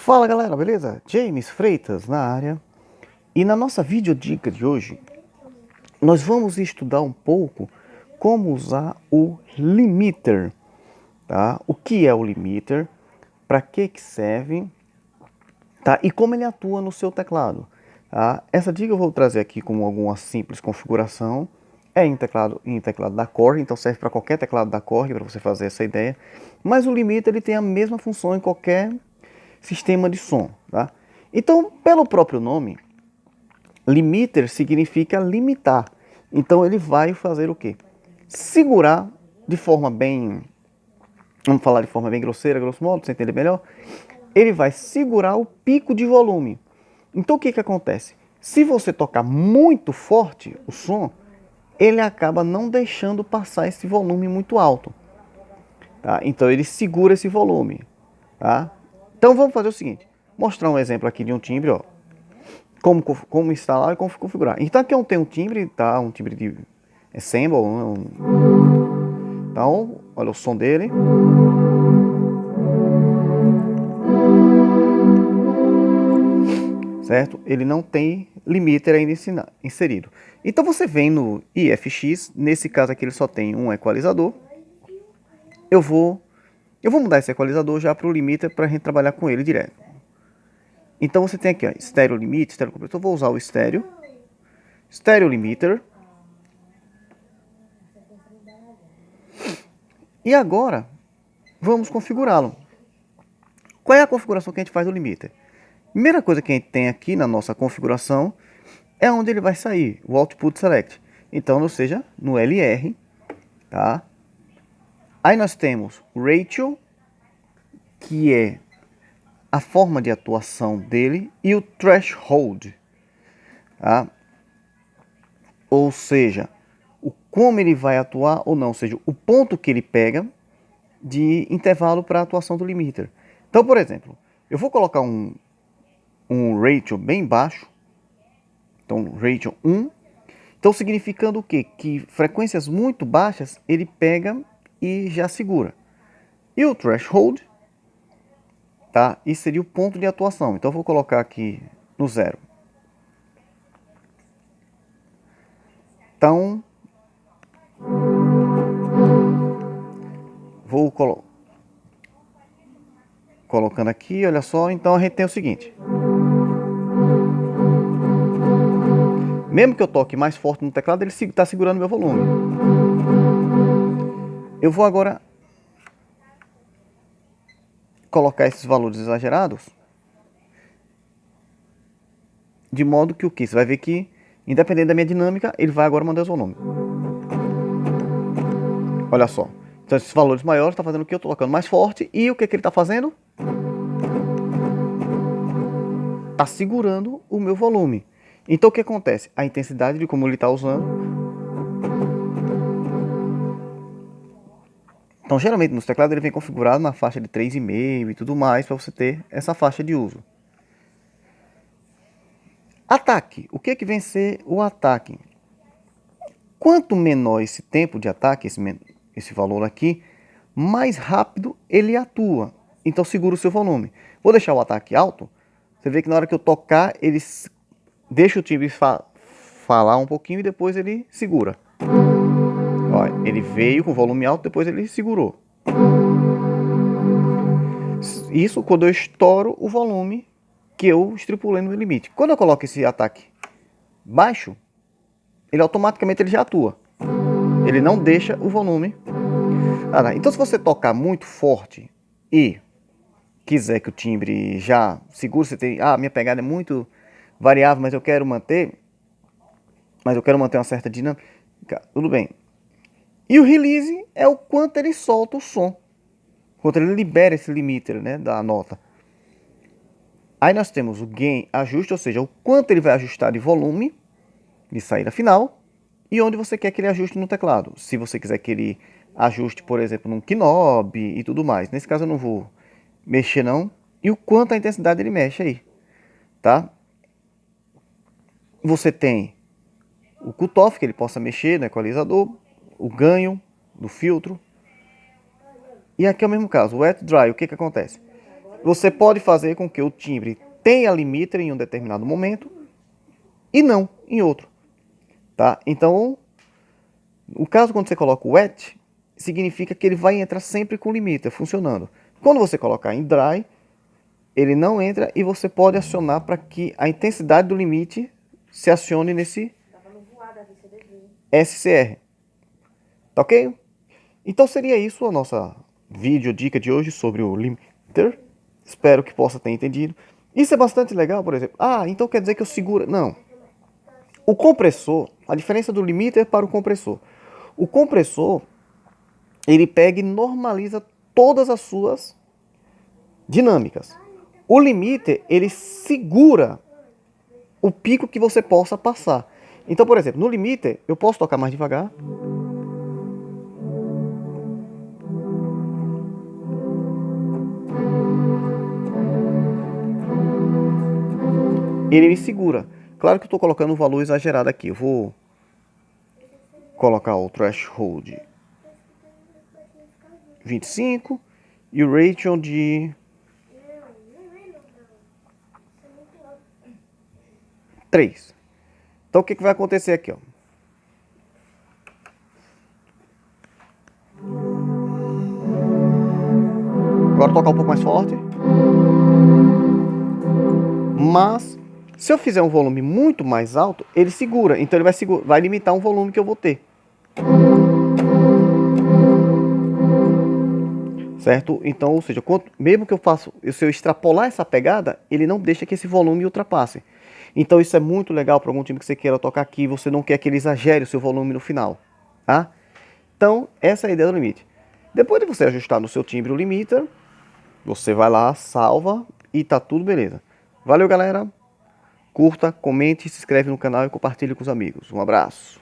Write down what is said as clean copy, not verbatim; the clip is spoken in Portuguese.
Fala galera, beleza? James Freitas na área. E na nossa videodica de hoje, nós vamos estudar um pouco como usar o limiter, tá? O que é o limiter, para que serve, tá? E como ele atua no seu teclado, tá? Essa dica eu vou trazer aqui com alguma simples configuração. É em teclado da Korg, então serve para qualquer teclado da Korg para você fazer essa ideia. Mas o limiter ele tem a mesma função em qualquer sistema de som, tá? Então, pelo próprio nome, limiter significa limitar. Então ele vai fazer o quê? Segurar de forma bem, vamos falar de forma bem grosseira, grosso modo, para você entender melhor. Ele vai segurar o pico de volume. Então o que que acontece? Se você tocar muito forte o som, ele acaba não deixando passar esse volume muito alto, tá? Então ele segura esse volume, tá? Então vamos fazer o seguinte, mostrar um exemplo aqui de um timbre, ó, como instalar e como configurar. Então aqui eu tenho um timbre, tá? Um timbre de Ensemble, então olha o som dele. Certo? Ele não tem limiter ainda inserido. Então você vem no IFX, nesse caso aqui ele só tem um equalizador. Eu vou mudar esse equalizador já para o limiter para a gente trabalhar com ele direto. Então você tem aqui, ó, estéreo limite, estéreo compressor. Eu vou usar o estéreo limiter. E agora vamos configurá-lo. Qual é a configuração que a gente faz do limiter? Primeira coisa que a gente tem aqui na nossa configuração é onde ele vai sair, o Output Select. Então, ou seja, no LR, tá? Aí nós temos o Ratio, que é a forma de atuação dele, e o Threshold, tá? Ou seja, o como ele vai atuar ou não, ou seja, o ponto que ele pega de intervalo para a atuação do limiter. Então, por exemplo, eu vou colocar um ratio bem baixo, então ratio 1, então significando o quê? Que frequências muito baixas ele pega e já segura. E o threshold, tá? Isso seria o ponto de atuação. Então eu vou colocar aqui no 0. Então vou colocando aqui, olha só. Então a gente tem o seguinte: mesmo que eu toque mais forte no teclado, ele está segurando meu volume. Eu vou agora colocar esses valores exagerados, de modo que o que? Você vai ver que, independente da minha dinâmica, ele vai agora mandar o volume. Olha só. Então esses valores maiores estão fazendo o que? Eu estou tocando mais forte. E o que, que ele está fazendo? Está segurando o meu volume. Então o que acontece? A intensidade de como ele está usando. Então geralmente nos teclados ele vem configurado na faixa de 3,5 e tudo mais, para você ter essa faixa de uso. Ataque. O que vem ser o ataque? Quanto menor esse tempo de ataque, esse valor aqui, mais rápido ele atua. Então segura o seu volume. Vou deixar o ataque alto. Você vê que na hora que eu tocar, ele deixa o timbre falar um pouquinho e depois ele segura. Olha, ele veio com volume alto, depois ele segurou. Isso quando eu estouro o volume que eu estipulei no limite. Quando eu coloco esse ataque baixo, ele automaticamente já atua. Ele não deixa o volume. Então se você tocar muito forte e quiser que o timbre já segure, você tem, minha pegada é muito variável, mas eu quero manter uma certa dinâmica, tudo bem. E o release é o quanto ele solta o som, quanto ele libera esse limiter, né, da nota. Aí nós temos o gain ajuste, ou seja, o quanto ele vai ajustar de volume de saída final e onde você quer que ele ajuste no teclado. Se você quiser que ele ajuste, por exemplo, num knob e tudo mais. Nesse caso eu não vou mexer não. E o quanto a intensidade ele mexe aí, tá? Você tem o cutoff, que ele possa mexer no equalizador, o ganho do filtro. E aqui é o mesmo caso, o wet dry, o que acontece? você pode fazer com que o timbre tenha limiter em um determinado momento e não em outro, tá? Então, o caso quando você coloca o wet, significa que ele vai entrar sempre com limiter funcionando. Quando você colocar em dry, ele não entra e você pode acionar para que a intensidade do limite se acione nesse SCR. Tá ok? Então seria isso a nossa vídeo dica de hoje sobre o limiter. Espero que possa ter entendido. Isso é bastante legal, por exemplo. Ah, então quer dizer que eu seguro... Não. O compressor, a diferença do limiter para o compressor. O compressor, ele pega e normaliza todas as suas dinâmicas. O limiter, ele segura o pico que você possa passar. Então, por exemplo, no limiter, eu posso tocar mais devagar. Ele me segura. Claro que eu estou colocando um valor exagerado aqui. Eu vou colocar o threshold 25 e o ratio de 3. Então o que vai acontecer aqui, ó? Agora tocar um pouco mais forte. Mas se eu fizer um volume muito mais alto, ele segura. Então ele vai limitar um volume que eu vou ter. Certo? Então, ou seja, mesmo que se eu extrapolar essa pegada, ele não deixa que esse volume ultrapasse. Então isso é muito legal para algum time que você queira tocar aqui, você não quer que ele exagere o seu volume no final, tá? Então, essa é a ideia do limite. Depois de você ajustar no seu timbre o limiter, você vai lá, salva e tá tudo beleza. Valeu, galera! Curta, comente, se inscreve no canal e compartilhe com os amigos. Um abraço!